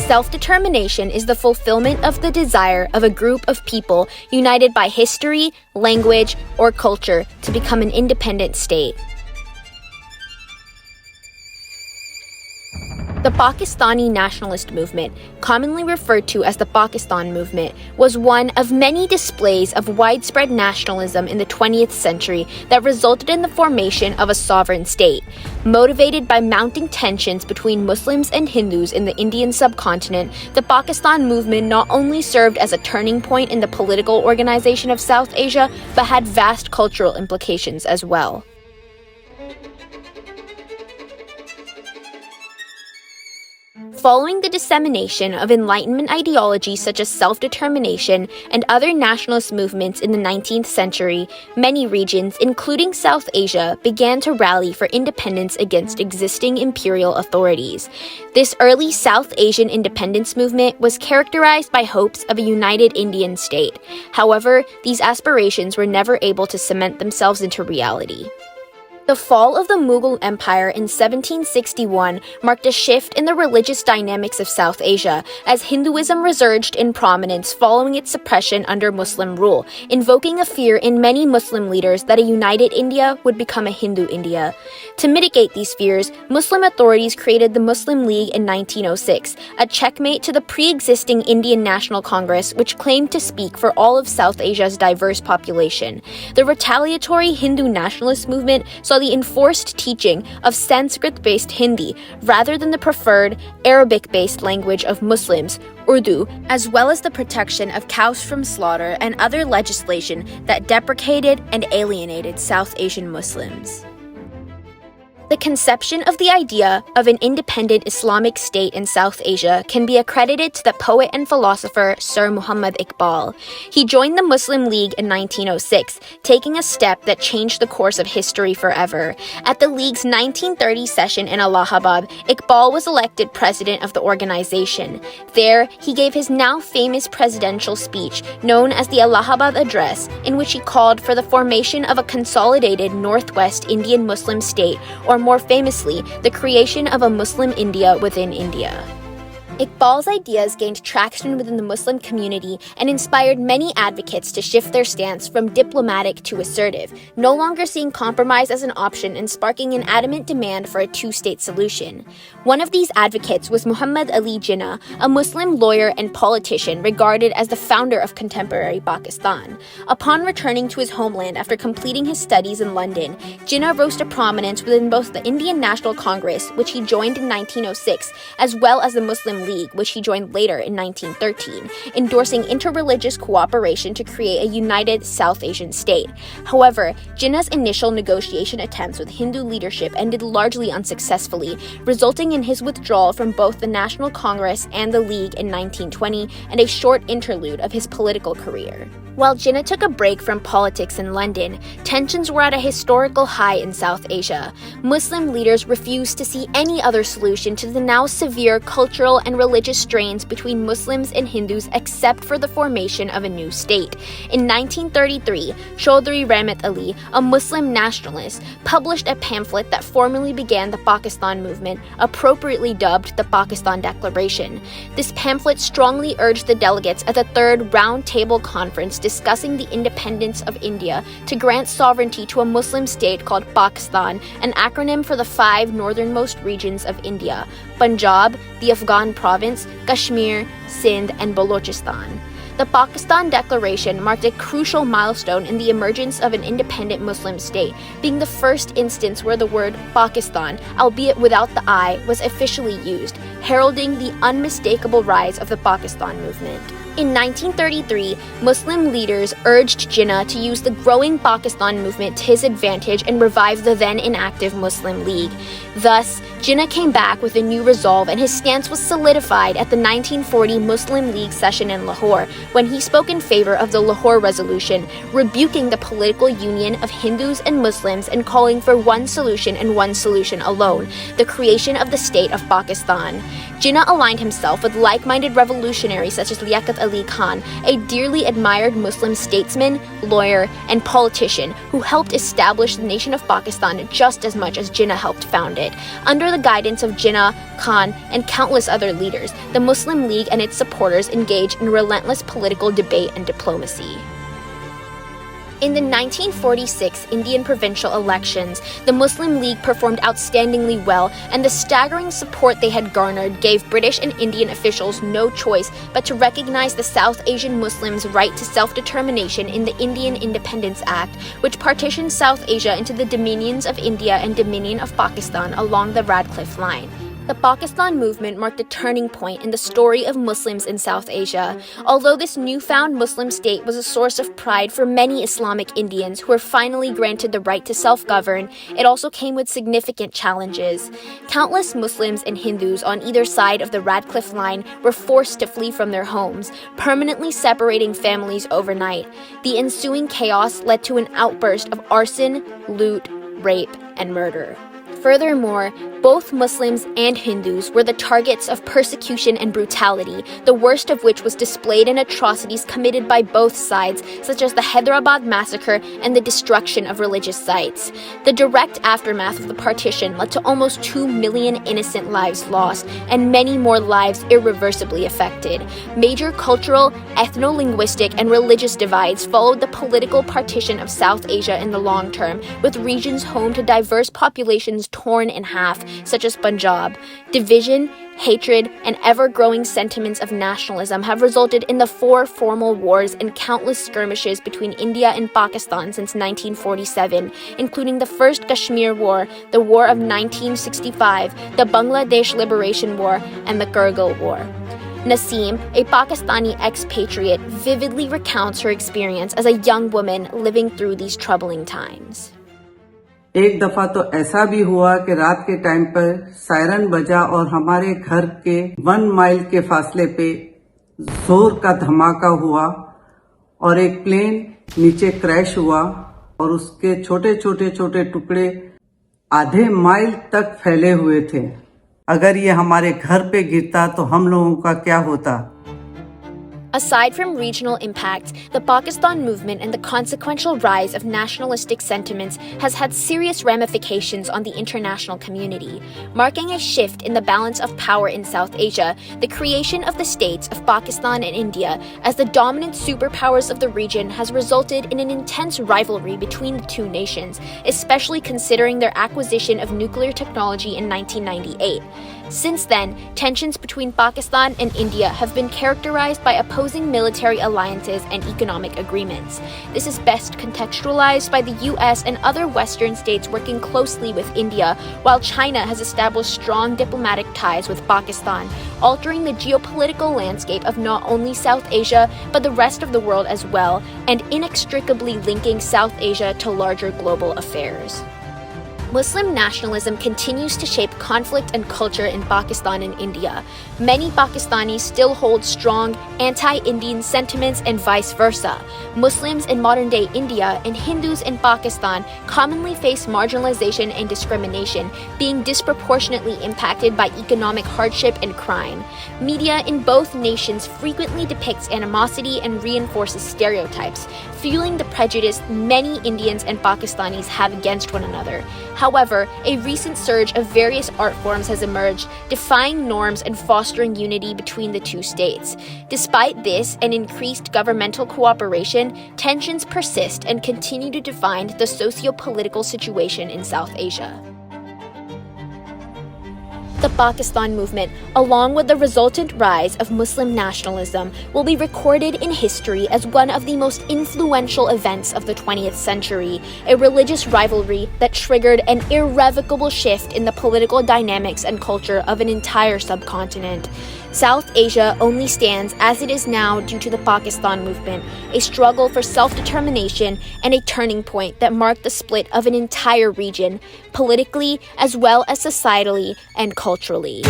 Self-determination is the fulfillment of the desire of a group of people united by history, language, or culture to become an independent state. The Pakistani nationalist movement, commonly referred to as the Pakistan movement, was one of many displays of widespread nationalism in the 20th century that resulted in the formation of a sovereign state. Motivated by mounting tensions between Muslims and Hindus in the Indian subcontinent, the Pakistan movement not only served as a turning point in the political organization of South Asia, but had vast cultural implications as well. Following the dissemination of Enlightenment ideologies such as self-determination and other nationalist movements in the 19th century, many regions, including South Asia, began to rally for independence against existing imperial authorities. This early South Asian independence movement was characterized by hopes of a united Indian state. However, these aspirations were never able to cement themselves into reality. The fall of the Mughal Empire in 1761 marked a shift in the religious dynamics of South Asia, as Hinduism resurged in prominence following its suppression under Muslim rule, invoking a fear in many Muslim leaders that a united India would become a Hindu India. To mitigate these fears, Muslim authorities created the Muslim League in 1906, a checkmate to the pre-existing Indian National Congress, which claimed to speak for all of South Asia's diverse population. The retaliatory Hindu nationalist movement saw the enforced teaching of Sanskrit-based Hindi rather than the preferred Arabic-based language of Muslims, Urdu, as well as the protection of cows from slaughter and other legislation that deprecated and alienated South Asian Muslims. The conception of the idea of an independent Islamic state in South Asia can be accredited to the poet and philosopher Sir Muhammad Iqbal. He joined the Muslim League in 1906, taking a step that changed the course of history forever. At the League's 1930 session in Allahabad, Iqbal was elected president of the organization. There, he gave his now famous presidential speech, known as the Allahabad Address, in which he called for the formation of a consolidated Northwest Indian Muslim state, or more famously, the creation of a Muslim India within India. Iqbal's ideas gained traction within the Muslim community and inspired many advocates to shift their stance from diplomatic to assertive, no longer seeing compromise as an option and sparking an adamant demand for a two-state solution. One of these advocates was Muhammad Ali Jinnah, a Muslim lawyer and politician regarded as the founder of contemporary Pakistan. Upon returning to his homeland after completing his studies in London, Jinnah rose to prominence within both the Indian National Congress, which he joined in 1906, as well as the Muslim League, which he joined later in 1913, endorsing interreligious cooperation to create a united South Asian state. However, Jinnah's initial negotiation attempts with Hindu leadership ended largely unsuccessfully, resulting in his withdrawal from both the National Congress and the League in 1920 and a short interlude of his political career. While Jinnah took a break from politics in London, tensions were at a historical high in South Asia. Muslim leaders refused to see any other solution to the now severe cultural and religious strains between Muslims and Hindus except for the formation of a new state. In 1933, Chaudhry Rahmat Ali, a Muslim nationalist, published a pamphlet that formally began the Pakistan movement, appropriately dubbed the Pakistan Declaration. This pamphlet strongly urged the delegates at the Third Round Table Conference discussing the independence of India to grant sovereignty to a Muslim state called Pakistan, an acronym for the 5 northernmost regions of India: Punjab, the Afghan province, Kashmir, Sindh, and Balochistan. The Pakistan Declaration marked a crucial milestone in the emergence of an independent Muslim state, being the first instance where the word Pakistan, albeit without the I, was officially used, heralding the unmistakable rise of the Pakistan movement. In 1933, Muslim leaders urged Jinnah to use the growing Pakistan movement to his advantage and revive the then inactive Muslim League. Thus, Jinnah came back with a new resolve, and his stance was solidified at the 1940 Muslim League session in Lahore, when he spoke in favor of the Lahore Resolution, rebuking the political union of Hindus and Muslims and calling for one solution and one solution alone, the creation of the state of Pakistan. Jinnah aligned himself with like-minded revolutionaries such as Liaquat Ali Khan, a dearly admired Muslim statesman, lawyer, and politician who helped establish the nation of Pakistan just as much as Jinnah helped found it. Under the guidance of Jinnah, Khan, and countless other leaders, the Muslim League and its supporters engaged in relentless political debate and diplomacy. In the 1946 Indian provincial elections, the Muslim League performed outstandingly well, and the staggering support they had garnered gave British and Indian officials no choice but to recognize the South Asian Muslims' right to self-determination in the Indian Independence Act, which partitioned South Asia into the dominions of India and Dominion of Pakistan along the Radcliffe Line. The Pakistan movement marked a turning point in the story of Muslims in South Asia. Although this newfound Muslim state was a source of pride for many Islamic Indians who were finally granted the right to self-govern, it also came with significant challenges. Countless Muslims and Hindus on either side of the Radcliffe Line were forced to flee from their homes, permanently separating families overnight. The ensuing chaos led to an outburst of arson, loot, rape, and murder. Furthermore, both Muslims and Hindus were the targets of persecution and brutality, the worst of which was displayed in atrocities committed by both sides, such as the Hyderabad massacre and the destruction of religious sites. The direct aftermath of the partition led to almost 2 million innocent lives lost, and many more lives irreversibly affected. Major cultural, ethno-linguistic, and religious divides followed the political partition of South Asia in the long term, with regions home to diverse populations torn in half, such as Punjab. Division, hatred, and ever-growing sentiments of nationalism have resulted in the 4 formal wars and countless skirmishes between India and Pakistan since 1947, including the First Kashmir War, the War of 1965, the Bangladesh Liberation War, and the Kargil War. Naseem, a Pakistani expatriate, vividly recounts her experience as a young woman living through these troubling times. एक दफा तो ऐसा भी हुआ कि रात के time पर सायरन बजा और हमारे घर के 1 माइल के फासले पे जोर का धमाका हुआ और एक प्लेन नीचे क्रैश हुआ और उसके छोटे छोटे टुकड़े आधे माइल तक फैले हुए थे। अगर ये हमारे घर पे गिरता तो हम लोगों का क्या होता? Aside from regional impacts, the Pakistan movement and the consequential rise of nationalistic sentiments has had serious ramifications on the international community. Marking a shift in the balance of power in South Asia, the creation of the states of Pakistan and India as the dominant superpowers of the region has resulted in an intense rivalry between the two nations, especially considering their acquisition of nuclear technology in 1998. Since then, tensions between Pakistan and India have been characterized by opposing military alliances and economic agreements. This is best contextualized by the US and other Western states working closely with India, while China has established strong diplomatic ties with Pakistan, altering the geopolitical landscape of not only South Asia, but the rest of the world as well, and inextricably linking South Asia to larger global affairs. Muslim nationalism continues to shape conflict and culture in Pakistan and India. Many Pakistanis still hold strong anti-Indian sentiments and vice versa. Muslims in modern-day India and Hindus in Pakistan commonly face marginalization and discrimination, being disproportionately impacted by economic hardship and crime. Media in both nations frequently depicts animosity and reinforces stereotypes, fueling the prejudice many Indians and Pakistanis have against one another. However, a recent surge of various art forms has emerged, defying norms and fostering unity between the two states. Despite this and increased governmental cooperation, tensions persist and continue to define the socio-political situation in South Asia. The Pakistan movement, along with the resultant rise of Muslim nationalism, will be recorded in history as one of the most influential events of the 20th century, a religious rivalry that triggered an irrevocable shift in the political dynamics and culture of an entire subcontinent. South Asia only stands as it is now due to the Pakistan movement, a struggle for self-determination and a turning point that marked the split of an entire region, politically as well as societally and culturally.